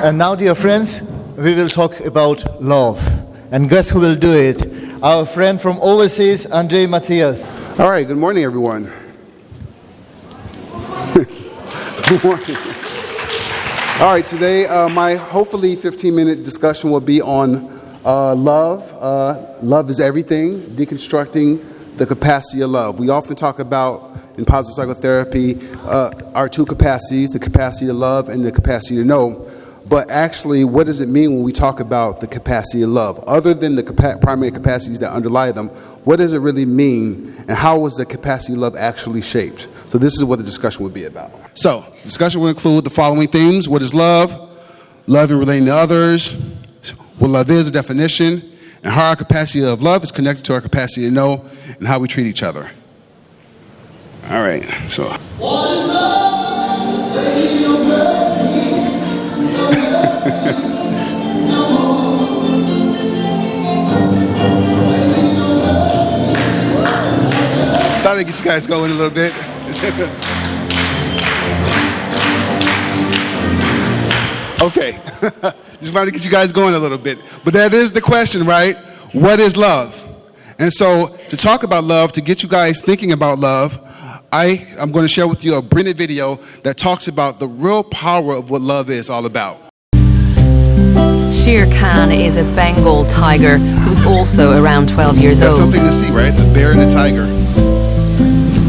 And now, dear friends, we will talk about love. And guess who will do it? Our friend from overseas, Andre Matthias. All right, good morning, everyone. Good morning. All right, today my hopefully 15-minute discussion will be on love. Love is everything, deconstructing the capacity of love. We often talk about, in positive psychotherapy, our two capacities, the capacity to love and the capacity to know. But actually, what does it mean when we talk about the capacity of love? Other than the primary capacities that underlie them, what does it really mean, and how was the capacity of love actually shaped? So this is what the discussion would be about. So, the discussion will include the following themes. What is love? Love in relating to others. What love is, a definition. And how our capacity of love is connected to our capacity to know, and how we treat each other. All right, so. What is love? Thought I'd get you guys going a little bit. Okay. Just wanted to get you guys going a little bit. But that is the question, right? What is love? And so to talk about love, to get you guys thinking about love, I'm going to share with you a brilliant video that talks about the real power of what love is all about. Shere Khan is a Bengal tiger who's also around 12 years old. That's something to see, right? A bear and a tiger.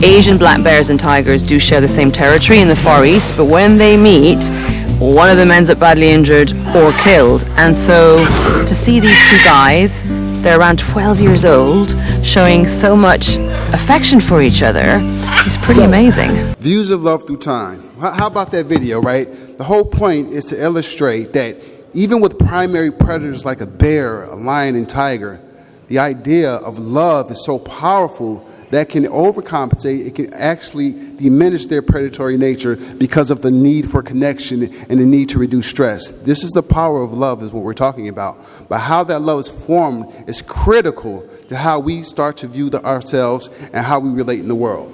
Asian black bears and tigers do share the same territory in the Far East, but when they meet, one of them ends up badly injured or killed. And so to see these two guys, they're around 12 years old, showing so much affection for each other, is pretty amazing. Views of love through time. How about that video, right? The whole point is to illustrate that even with primary predators like a bear, a lion, and tiger, the idea of love is so powerful that can overcompensate. It can actually diminish their predatory nature because of the need for connection and the need to reduce stress. This is the power of love, is what we're talking about. But how that love is formed is critical to how we start to view ourselves and how we relate in the world.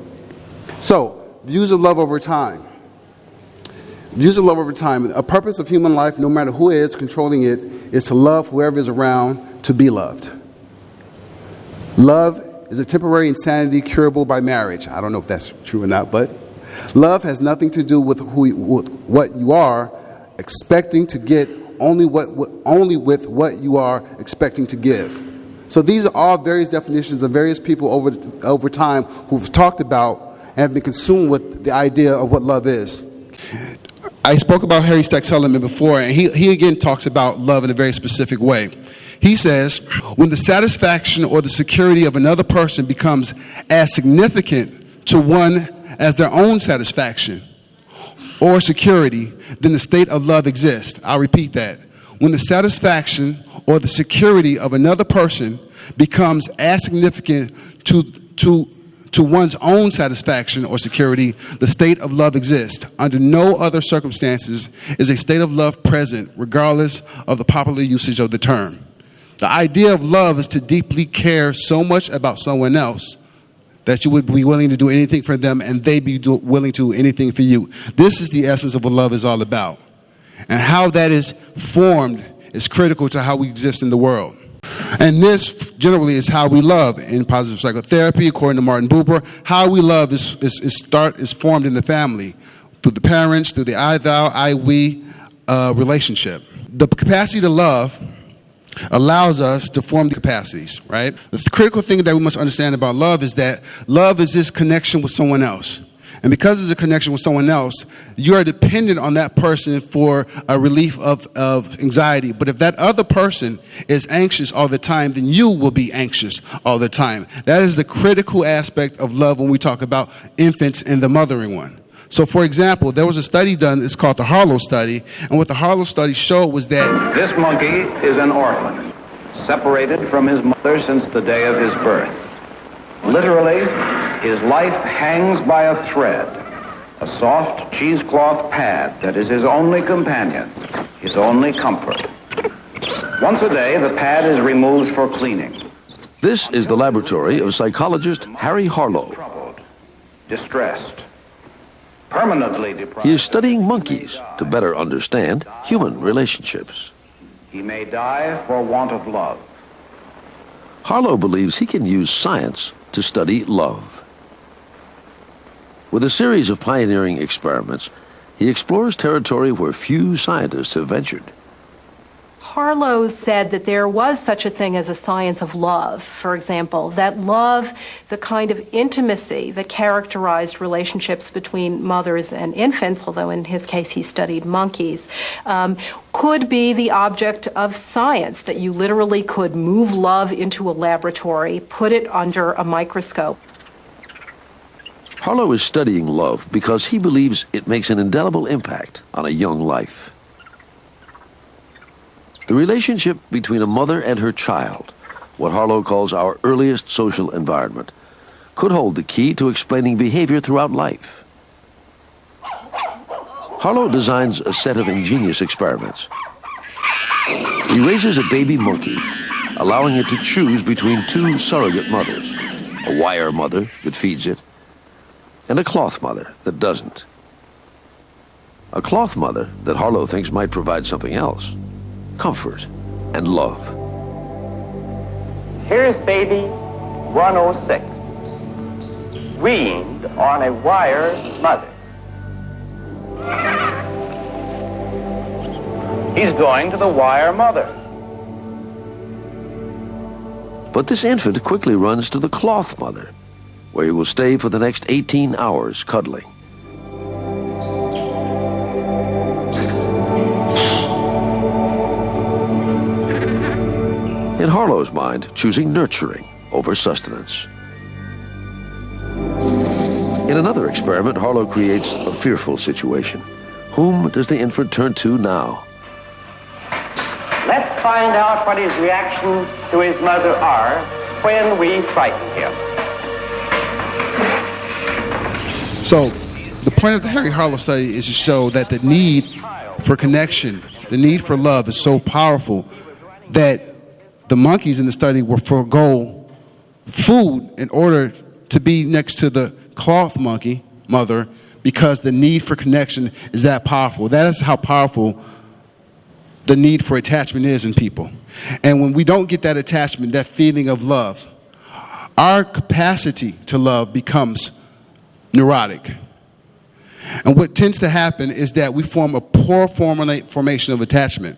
So, views of love over time. Views of love over time. A purpose of human life, no matter who is controlling it, is to love whoever is around, to be loved. Love is a temporary insanity curable by marriage. I don't know if that's true or not, but love has nothing to do with what you are expecting to get, only with what you are expecting to give. So these are all various definitions of various people over time who've talked about and have been consumed with the idea of what love is. I spoke about Harry Stack Solomon before, and he again talks about love in a very specific way. He says, when the satisfaction or the security of another person becomes as significant to one as their own satisfaction or security, then the state of love exists. I'll repeat that. When the satisfaction or the security of another person becomes as significant to one's own satisfaction or security, the state of love exists. Under no other circumstances is a state of love present, regardless of the popular usage of the term. The idea of love is to deeply care so much about someone else that you would be willing to do anything for them and they be willing to do anything for you. This is the essence of what love is all about. And how that is formed is critical to how we exist in the world. And this generally is how we love in positive psychotherapy, according to Martin Buber. How we love is formed in the family, through the parents, through the I thou, I we relationship. The capacity to love allows us to form the capacities, right? The critical thing that we must understand about love is that love is this connection with someone else. And because it's a connection with someone else, you are dependent on that person for a relief of anxiety. But if that other person is anxious all the time, then you will be anxious all the time. That is the critical aspect of love when we talk about infants and the mothering one. So, for example, there was a study done, it's called the Harlow study, and what the Harlow study showed was that this monkey is an orphan, separated from his mother since the day of his birth. Literally, his life hangs by a thread, a soft cheesecloth pad that is his only companion, his only comfort. Once a day, the pad is removed for cleaning. This is the laboratory of psychologist Harry Harlow. Troubled, distressed. Permanently deprived. He is studying monkeys to better understand human relationships. He may die for want of love. Harlow believes he can use science to study love. With a series of pioneering experiments, he explores territory where few scientists have ventured. Harlow said that there was such a thing as a science of love, for example, that love, the kind of intimacy that characterized relationships between mothers and infants, although in his case he studied monkeys, could be the object of science, that you literally could move love into a laboratory, put it under a microscope. Harlow is studying love because he believes it makes an indelible impact on a young life. The relationship between a mother and her child, what Harlow calls our earliest social environment, could hold the key to explaining behavior throughout life. Harlow designs a set of ingenious experiments. He raises a baby monkey, allowing it to choose between two surrogate mothers, a wire mother that feeds it, and a cloth mother that doesn't. A cloth mother that Harlow thinks might provide something else: comfort and love. Here's baby 106, weaned on a wire mother. He's going to the wire mother. But this infant quickly runs to the cloth mother, where he will stay for the next 18 hours cuddling. In Harlow's mind, choosing nurturing over sustenance. In another experiment, Harlow creates a fearful situation. Whom does the infant turn to now? Let's find out what his reactions to his mother are when we frighten him. So, the point of the Harry Harlow study is to show that the need for connection, the need for love is so powerful that the monkeys in the study will forego food in order to be next to the cloth monkey mother, because the need for connection is that powerful. That is how powerful the need for attachment is in people. And when we don't get that attachment, that feeling of love, our capacity to love becomes neurotic. And what tends to happen is that we form a poor formation of attachment.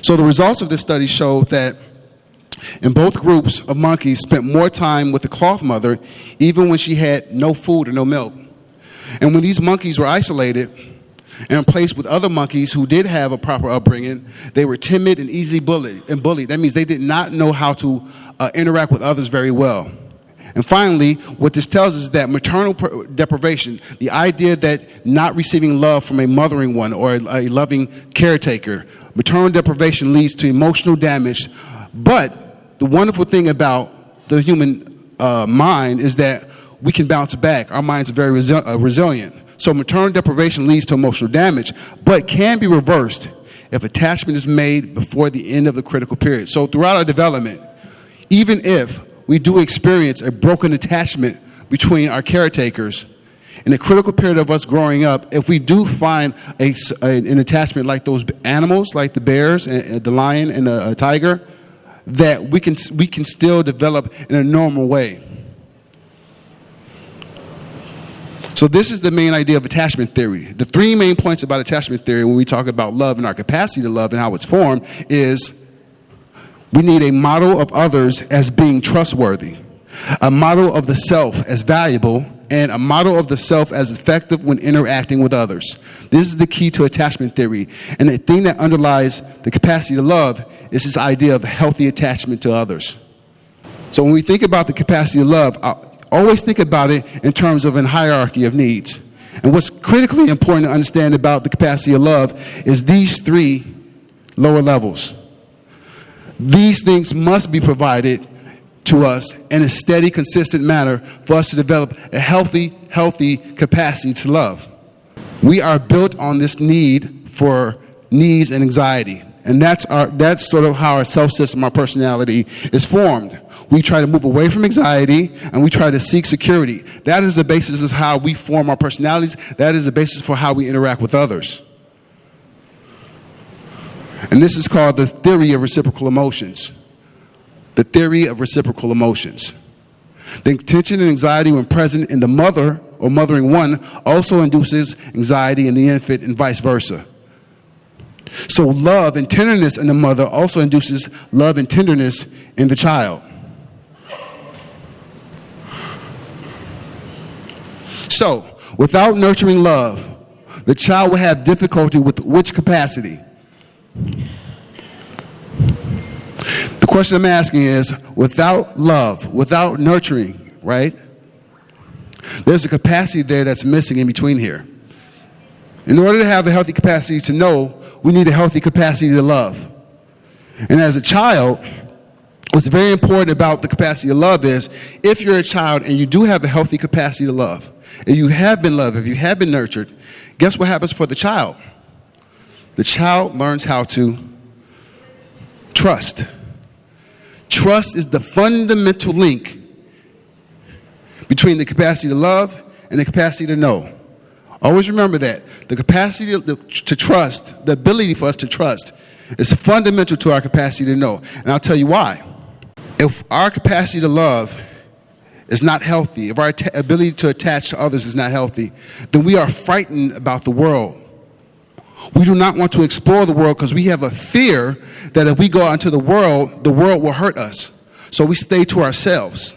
So the results of this study show that in both groups of monkeys spent more time with the cloth mother even when she had no food or no milk. And when these monkeys were isolated and placed with other monkeys who did have a proper upbringing, they were timid and easily bullied. That means they did not know how to interact with others very well. And finally, what this tells us is that maternal deprivation, the idea that not receiving love from a mothering one or a loving caretaker, maternal deprivation leads to emotional damage. But the wonderful thing about the human mind is that we can bounce back. Our minds are very resilient. So maternal deprivation leads to emotional damage, but can be reversed if attachment is made before the end of the critical period. So throughout our development, even if we do experience a broken attachment between our caretakers, in the critical period of us growing up, if we do find an attachment like those animals, like the bears and the lion and the tiger, that we can still develop in a normal way. So this is the main idea of attachment theory. The three main points about attachment theory when we talk about love and our capacity to love and how it's formed is: we need a model of others as being trustworthy, a model of the self as valuable, and a model of the self as effective when interacting with others. This is the key to attachment theory. And the thing that underlies the capacity to love is this idea of healthy attachment to others. So when we think about the capacity to love, always think about it in terms of a hierarchy of needs. And what's critically important to understand about the capacity of love is these three lower levels. These things must be provided to us in a steady, consistent manner for us to develop a healthy capacity to love. We are built on this need for needs and anxiety. And that's sort of how our self-system, our personality is formed. We try to move away from anxiety, and we try to seek security. That is the basis of how we form our personalities. That is the basis for how we interact with others. And this is called the theory of reciprocal emotions. The theory of reciprocal emotions. The tension and anxiety when present in the mother or mothering one also induces anxiety in the infant and vice versa. So love and tenderness in the mother also induces love and tenderness in the child. So, without nurturing love, the child will have difficulty with which capacity? The question I'm asking is, without love, without nurturing, right? There's a capacity there that's missing in between here. In order to have a healthy capacity to know, we need a healthy capacity to love. And as a child, what's very important about the capacity to love is, if you're a child and you do have a healthy capacity to love, if you have been loved, if you have been nurtured, guess what happens for the child? The child learns how to trust. Trust is the fundamental link between the capacity to love and the capacity to know. Always remember that. The capacity to trust, the ability for us to trust, is fundamental to our capacity to know. And I'll tell you why. If our capacity to love is not healthy, if our ability to attach to others is not healthy, then we are frightened about the world. We do not want to explore the world because we have a fear that if we go out into the world will hurt us. So we stay to ourselves.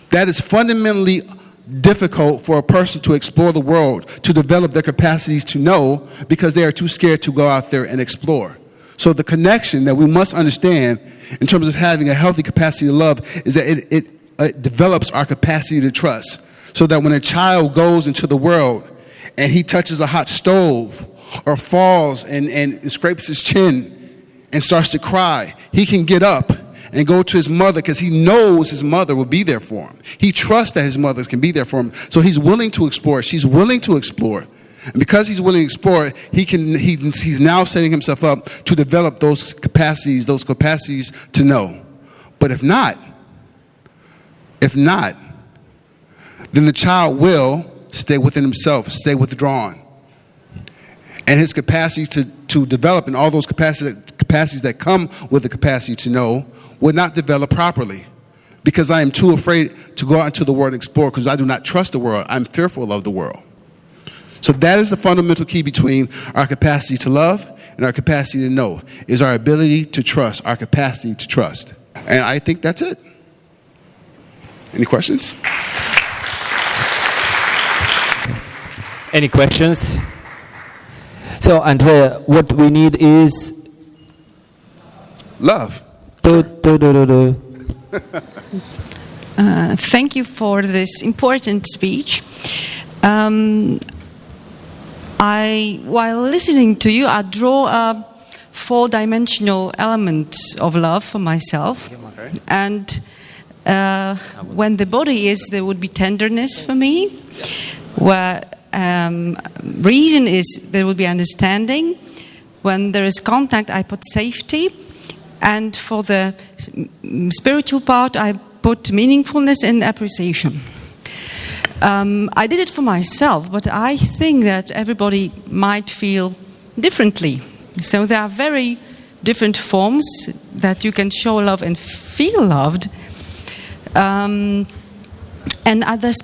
That is fundamentally difficult for a person to explore the world, to develop their capacities to know, because they are too scared to go out there and explore. So the connection that we must understand in terms of having a healthy capacity to love is that it develops our capacity to trust. So that when a child goes into the world and he touches a hot stove or falls and scrapes his chin and starts to cry, he can get up and go to his mother because he knows his mother will be there for him. He trusts that his mother can be there for him. So he's willing to explore. She's willing to explore. And because he's willing to explore, he's now setting himself up to develop those capacities to know. But if not, then the child will stay within himself, stay withdrawn. And his capacity to develop, and all those capacities that come with the capacity to know, would not develop properly, because I am too afraid to go out into the world and explore, because I do not trust the world. I'm fearful of the world. So that is the fundamental key between our capacity to love and our capacity to know, is our ability to trust, our capacity to trust. And I think that's it. Any questions? Any questions? So, Andrea, what we need is love. Thank you for this important speech. While listening to you, I draw a four-dimensional element of love for myself. Okay. And when the body is, there would be tenderness for me. Where reason is, there will be understanding. When there is contact, I put safety. And for the spiritual part, I put meaningfulness and appreciation. I did it for myself, but I think that everybody might feel differently. So there are very different forms that you can show love and feel loved. And at this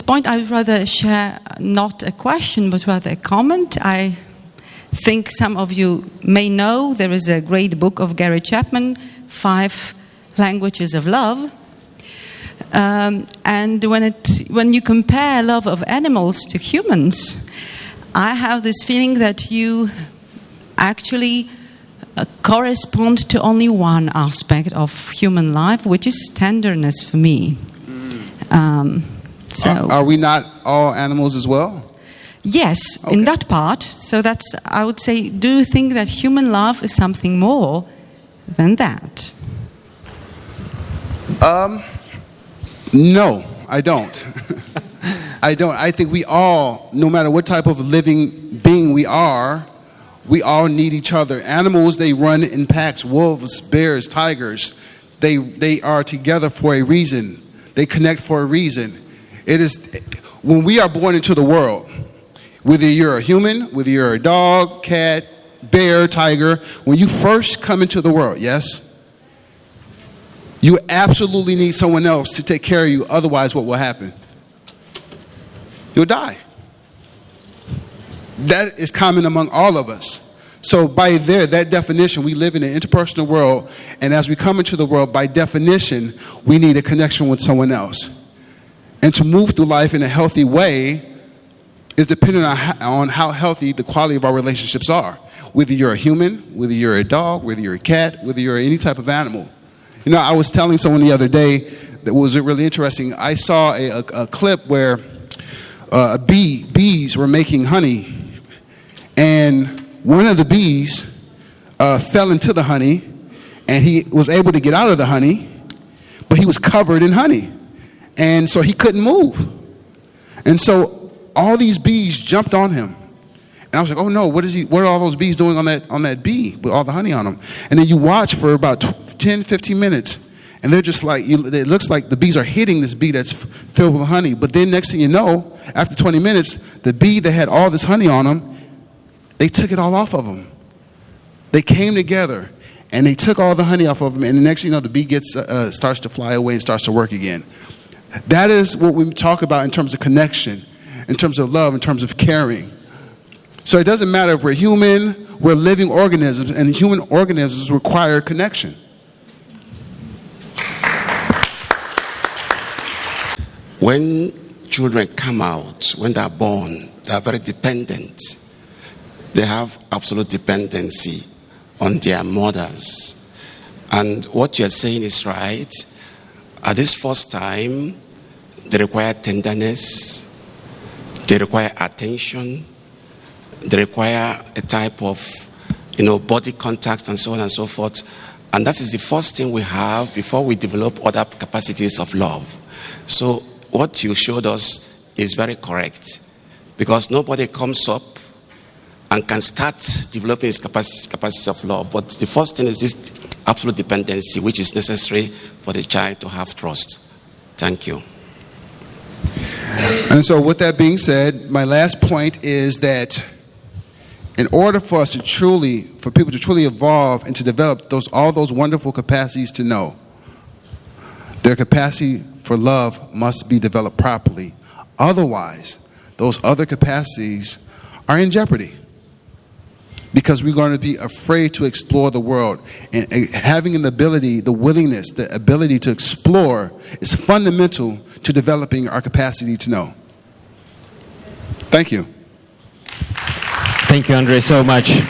point, I would rather share not a question, but rather a comment. I think some of you may know there is a great book of Gary Chapman, 5 Languages of Love. And when you compare love of animals to humans, I have this feeling that you actually correspond to only one aspect of human life, which is tenderness for me. Are we not all animals as well? Yes, okay. In that part. So that's, I would say, do you think that human love is something more than that? No, I don't. I don't. I think we all, no matter what type of living being we all need each other. Animals, they run in packs, wolves, bears, tigers. They are together for a reason. They connect for a reason. It is when we are born into the world, whether you're a human, whether you're a dog, cat, bear, tiger, when you first come into the world, yes, you absolutely need someone else to take care of you. Otherwise, what will happen? You'll die. That is common among all of us. So by that definition, we live in an interpersonal world, and as we come into the world, by definition, we need a connection with someone else. And to move through life in a healthy way is dependent on how healthy the quality of our relationships are. Whether you're a human, whether you're a dog, whether you're a cat, whether you're any type of animal. You know, I was telling someone the other day that was really interesting. I saw a clip where bees were making honey, and one of the bees fell into the honey, and he was able to get out of the honey, but he was covered in honey, and so he couldn't move. And so all these bees jumped on him, and I was like, "Oh no! What are all those bees doing on that bee with all the honey on them?" And then you watch for about 10, 15 minutes, and they're just like, it looks like the bees are hitting this bee that's filled with honey. But then next thing you know, after 20 minutes, the bee that had all this honey on them, they took it all off of him. They came together, and they took all the honey off of him, and the next thing you know, the bee starts to fly away and starts to work again. That is what we talk about in terms of connection, in terms of love, in terms of caring. So it doesn't matter if we're human, we're living organisms, and human organisms require connection. When children come out, when they're born, they are very dependent. They have absolute dependency on their mothers. And what you're saying is right. At this first time, they require tenderness, they require attention, they require a type of, body contact and so on and so forth. And that is the first thing we have before we develop other capacities of love. So what you showed us is very correct, because nobody comes up and can start developing his capacity of love. But the first thing is this absolute dependency, which is necessary for the child to have trust. Thank you. And so with that being said, my last point is that in order for us for people to truly evolve and to develop all those wonderful capacities to know, their capacity for love must be developed properly. Otherwise, those other capacities are in jeopardy, because we're going to be afraid to explore the world. And having the willingness, the ability to explore is fundamental to developing our capacity to know. Thank you. Thank you, Andre, so much.